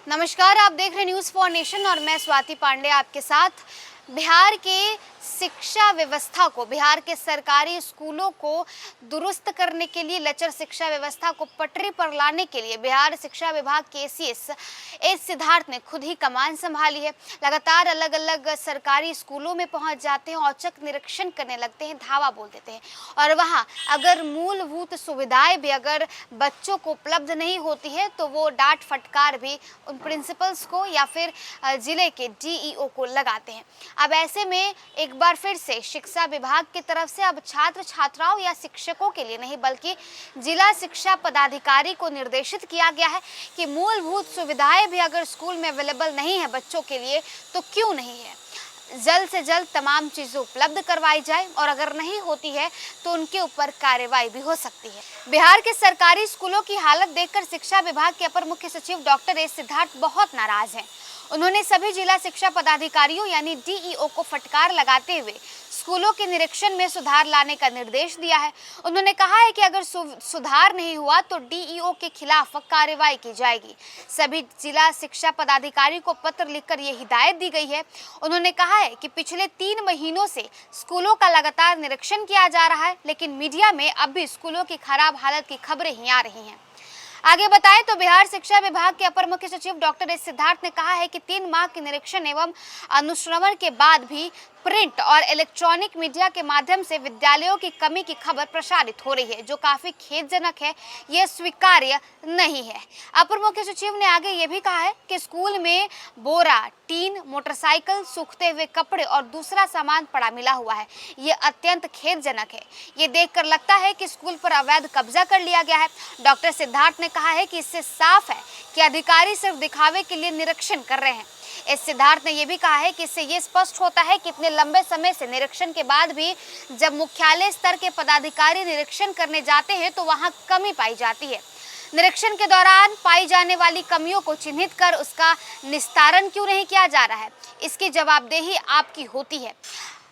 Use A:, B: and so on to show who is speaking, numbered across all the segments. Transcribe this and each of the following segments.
A: नमस्कार, आप देख रहे न्यूज़ फॉर नेशन और मैं स्वाति पांडे आपके साथ। बिहार के शिक्षा व्यवस्था को, बिहार के सरकारी स्कूलों को दुरुस्त करने के लिए, लचर शिक्षा व्यवस्था को पटरी पर लाने के लिए बिहार शिक्षा विभाग के एस सिद्धार्थ ने खुद ही कमान संभाली है। लगातार अलग अलग सरकारी स्कूलों में पहुंच जाते हैं, औचक निरीक्षण करने लगते हैं, धावा बोल देते हैं और वहां अगर मूलभूत सुविधाएं भी अगर बच्चों को उपलब्ध नहीं होती है तो वो डांट फटकार भी उन प्रिंसिपल्स को या फिर जिले के डीईओ को लगाते हैं। अब ऐसे में एक बार फिर से शिक्षा विभाग की तरफ से अब छात्र छात्राओं या शिक्षकों के लिए नहीं बल्कि जिला शिक्षा पदाधिकारी को निर्देशित किया गया है कि मूलभूत सुविधाएं भी अगर स्कूल में अवेलेबल नहीं है बच्चों के लिए तो क्यों नहीं है, जल्द से जल्द तमाम चीज़ें उपलब्ध करवाई जाए और अगर नहीं होती है तो उनके ऊपर कार्रवाई भी हो सकती है। बिहार के सरकारी स्कूलों की हालत देखकर शिक्षा विभाग के अपर मुख्य सचिव डॉक्टर एस सिद्धार्थ बहुत नाराज हैं। उन्होंने सभी जिला शिक्षा पदाधिकारियों यानी डीईओ को फटकार लगाते हुए स्कूलों के निरीक्षण में सुधार लाने का निर्देश दिया है। उन्होंने कहा है कि अगर सुधार नहीं हुआ तो डीईओ के खिलाफ कार्रवाई की जाएगी। सभी जिला शिक्षा पदाधिकारी को पत्र लिखकर ये हिदायत दी गई है। उन्होंने कहा है कि पिछले 3 महीनों से स्कूलों का लगातार निरीक्षण किया जा रहा है, लेकिन मीडिया में अब भी स्कूलों की खराब हालत की खबरें ही आ रही हैं। आगे बताएं तो बिहार शिक्षा विभाग के अपर मुख्य सचिव डॉक्टर एस सिद्धार्थ ने कहा है कि 3 माह के निरीक्षण एवं अनुश्रवण के बाद भी प्रिंट और इलेक्ट्रॉनिक मीडिया के माध्यम से विद्यालयों की कमी की खबर प्रसारित हो रही है, जो काफी खेदजनक है, यह स्वीकार्य नहीं है। अपर मुख्य सचिव ने आगे ये भी कहा है कि स्कूल में बोरा, टीन, मोटरसाइकिल, सूखते हुए कपड़े और दूसरा सामान पड़ा मिला हुआ है। ये अत्यंत खेदजनक है। ये देखकर लगता है कि स्कूल पर अवैध कब्जा कर लिया गया है। डॉक्टर सिद्धार्थ ने कहा है कि इससे साफ है कि अधिकारी सिर्फ दिखावे के लिए निरीक्षण कर रहे हैं। इस सिद्धार्थ ने यह भी कहा है कि इससे ये स्पष्ट होता है कि इतने लंबे समय से निरीक्षण के बाद भी जब मुख्यालय स्तर के पदाधिकारी निरीक्षण करने जाते हैं तो वहां कमी पाई जाती है। निरीक्षण के दौरान पाई जाने वाली कमियों को चिन्हित कर उसका निस्तारण क्यों नहीं किया जा रहा है, इसकी जवाबदेही आपकी होती है।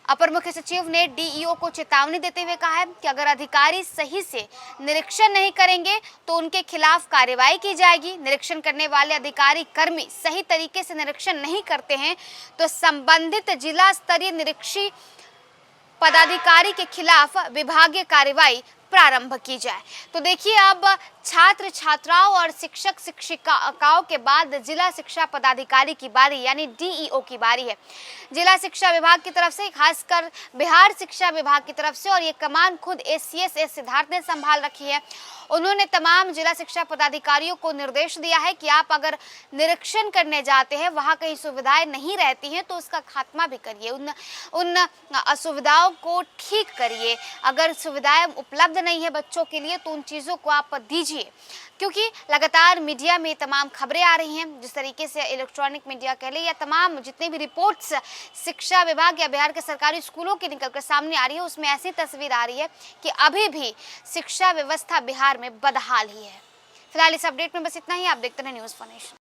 A: अपर मुख्य सचिव ने डीईओ को चेतावनी देते हुए कहा है कि अगर अधिकारी सही से निरीक्षण नहीं करेंगे तो उनके खिलाफ कार्रवाई की जाएगी। निरीक्षण करने वाले अधिकारी कर्मी सही तरीके से निरीक्षण नहीं करते हैं तो संबंधित जिला स्तरीय निरीक्षी पदाधिकारी के खिलाफ विभागीय कार्रवाई प्रारंभ की जाए। तो देखिए, अब छात्र छात्राओं और शिक्षक शिक्षिकाओं के बाद जिला शिक्षा पदाधिकारी की बारी यानी डीईओ की बारी है। जिला शिक्षा विभाग की तरफ से, खासकर बिहार शिक्षा विभाग की तरफ से, और ये कमान खुद एस सिद्धार्थ ने संभाल रखी है। उन्होंने तमाम जिला शिक्षा पदाधिकारियों को निर्देश दिया है कि आप अगर निरीक्षण करने जाते हैं, वहां कहीं सुविधाएं नहीं रहती हैं तो उसका खात्मा भी करिए, उन असुविधाओं को ठीक करिए। अगर सुविधाएं उपलब्ध नहीं है बच्चों के लिए तो उन चीज़ों को आप दीजिए, क्योंकि लगातार मीडिया में तमाम खबरें आ रही हैं, जिस तरीके से इलेक्ट्रॉनिक मीडिया कह ले या तमाम जितने भी रिपोर्ट्स शिक्षा विभाग या बिहार के सरकारी स्कूलों की निकलकर सामने आ रही है, उसमें ऐसी तस्वीर आ रही है कि अभी भी शिक्षा व्यवस्था बिहार में बदहाल ही है। फिलहाल इस अपडेट में बस इतना ही। आप देखते रहे न्यूज़ फॉर नेशन।